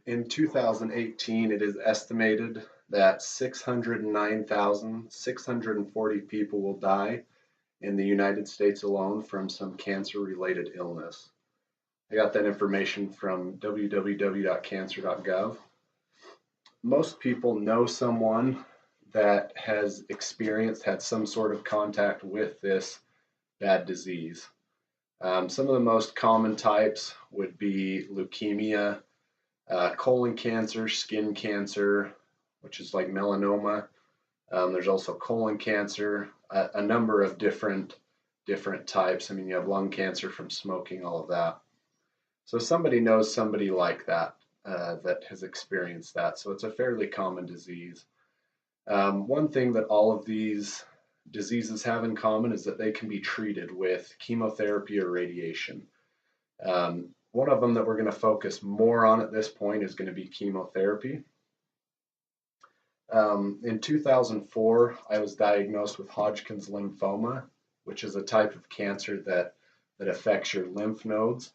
In 2018, it is estimated that 609,640 people will die in the United States alone from some cancer-related illness. I got that information from www.cancer.gov. Most people know someone that has had some sort of contact with this bad disease. Some of the most common types would be leukemia, colon cancer, skin cancer, which is like melanoma. There's also colon cancer, a number of different types. I mean, you have lung cancer from smoking, all of that. So somebody knows somebody like that that has experienced that. So it's a fairly common disease. One thing that all of these diseases have in common is that they can be treated with chemotherapy or radiation. One of them that we're going to focus more on at this point is going to be chemotherapy. In 2004, I was diagnosed with Hodgkin's lymphoma, which is a type of cancer that affects your lymph nodes.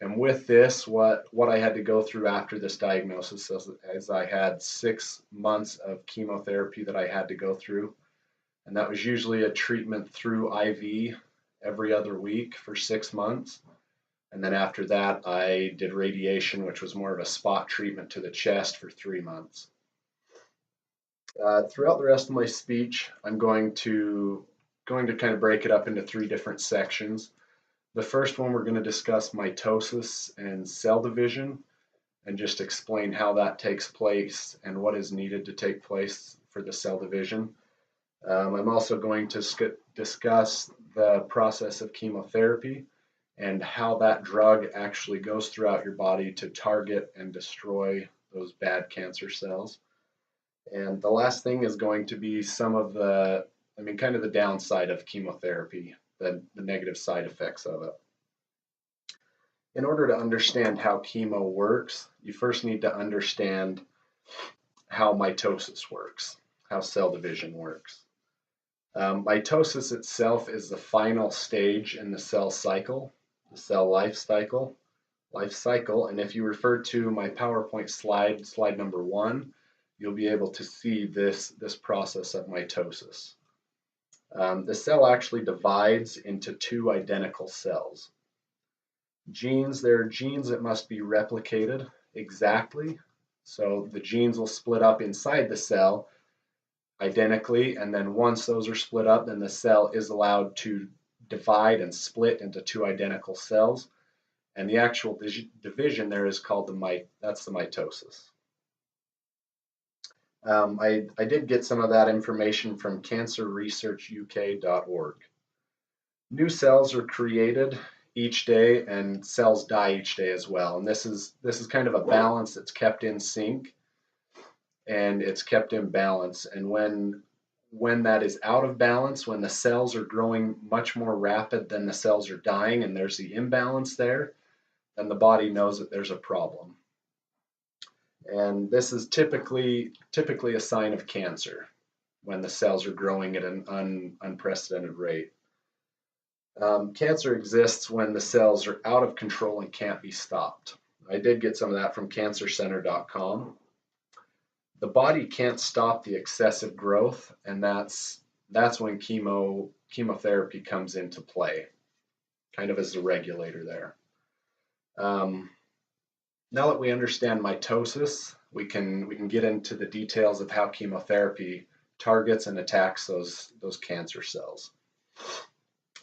And with this, what I had to go through after this diagnosis is I had 6 months of chemotherapy that I had to go through. And that was usually a treatment through IV every other week for 6 months. And then after that, I did radiation, which was more of a spot treatment to the chest for 3 months. Throughout the rest of my speech, I'm going to kind of break it up into 3 different sections. The first one, we're going to discuss mitosis and cell division and just explain how that takes place and what is needed to take place for the cell division. I'm also going to discuss the process of chemotherapy and how that drug actually goes throughout your body to target and destroy those bad cancer cells. And the last thing is going to be some of kind of the downside of chemotherapy, the negative side effects of it. In order to understand how chemo works, you first need to understand how mitosis works, how cell division works. Mitosis itself is the final stage in the cell cycle, the cell life cycle. And if you refer to my PowerPoint slide number 1, you'll be able to see this process of mitosis. The cell actually divides into 2 identical cells. There are genes that must be replicated exactly. So the genes will split up inside the cell identically, and then once those are split up, then the cell is allowed to divide and split into 2 identical cells. And the actual division there is called that's the mitosis. I did get some of that information from cancerresearchuk.org. New cells are created each day and cells die each day as well. And this is kind of a balance that's kept in sync and it's kept in balance. And when that is out of balance, when the cells are growing much more rapid than the cells are dying and there's the imbalance there, then the body knows that there's a problem. And this is typically a sign of cancer when the cells are growing at an unprecedented rate. Cancer exists when the cells are out of control and can't be stopped. I did get some of that from cancercenter.com. The body can't stop the excessive growth, and that's when chemotherapy comes into play, kind of as the regulator there. Now that we understand mitosis, we can get into the details of how chemotherapy targets and attacks those cancer cells.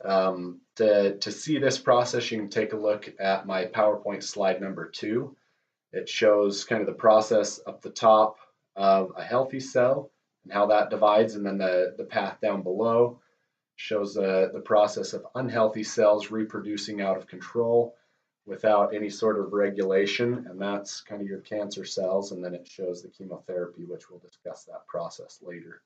To see this process, you can take a look at my PowerPoint slide number 2. It shows kind of the process up the top of a healthy cell and how that divides, and then the path down below shows the process of unhealthy cells reproducing out of control without any sort of regulation, and that's kind of your cancer cells, and then it shows the chemotherapy, which we'll discuss that process later.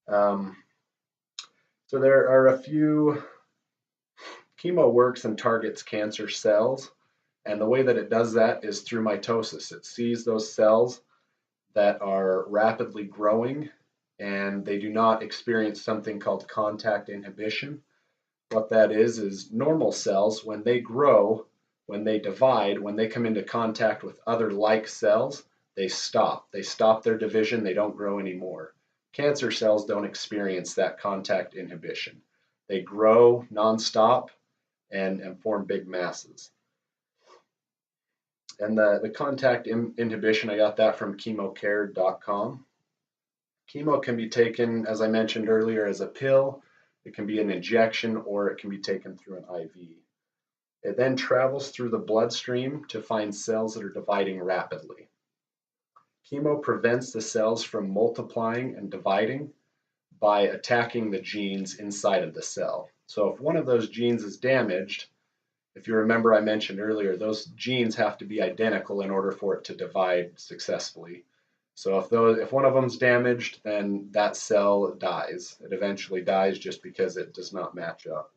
So there are a few chemo works and targets cancer cells, and the way that it does that is through mitosis. It sees those cells that are rapidly growing and they do not experience something called contact inhibition. What that is normal cells, when they grow, when they divide, when they come into contact with other like cells, they stop. They stop their division, they don't grow anymore. Cancer cells don't experience that contact inhibition. They grow nonstop and form big masses. And the contact inhibition, I got that from chemocare.com. Chemo can be taken, as I mentioned earlier, as a pill. It can be an injection, or it can be taken through an IV. It then travels through the bloodstream to find cells that are dividing rapidly. Chemo prevents the cells from multiplying and dividing by attacking the genes inside of the cell. So if one of those genes is damaged, if you remember I mentioned earlier, those genes have to be identical in order for it to divide successfully. So if one of them is damaged, then that cell dies. It eventually dies just because it does not match up.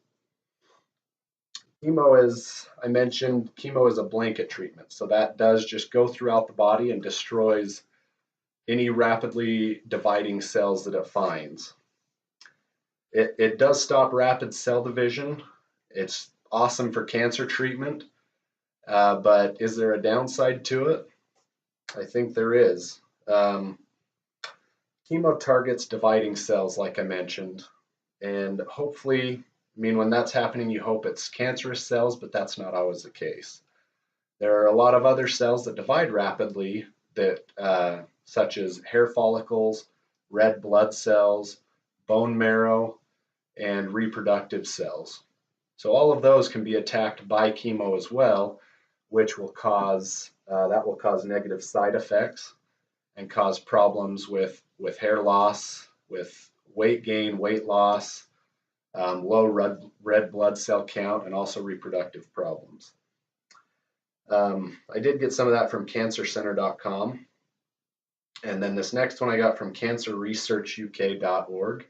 Chemo, as I mentioned, chemo is a blanket treatment. So that does just go throughout the body and destroys any rapidly dividing cells that it finds. It does stop rapid cell division. It's awesome for cancer treatment, but is there a downside to it? I think there is. Chemo targets dividing cells, like I mentioned, and hopefully, I mean, when that's happening, you hope it's cancerous cells, but that's not always the case. There are a lot of other cells that divide rapidly, that such as hair follicles, red blood cells, bone marrow, and reproductive cells. So all of those can be attacked by chemo as well, which will cause negative side effects and cause problems with hair loss, with weight gain, weight loss, low red blood cell count, and also reproductive problems. I did get some of that from cancercenter.com. And then this next one I got from cancerresearchuk.org.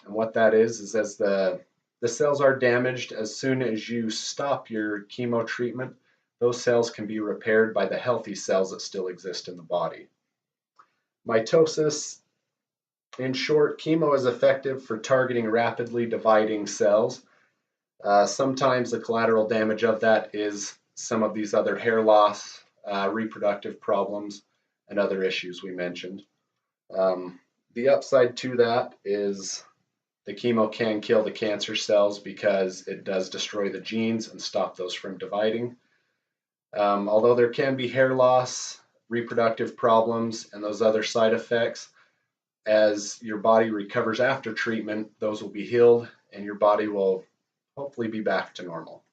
And what that is as the cells are damaged, as soon as you stop your chemo treatment, those cells can be repaired by the healthy cells that still exist in the body. Mitosis, in short, chemo is effective for targeting rapidly dividing cells. Sometimes the collateral damage of that is some of these other hair loss, reproductive problems, and other issues we mentioned. The upside to that is the chemo can kill the cancer cells because it does destroy the genes and stop those from dividing. Although there can be hair loss, reproductive problems, and those other side effects, as your body recovers after treatment, those will be healed and your body will hopefully be back to normal.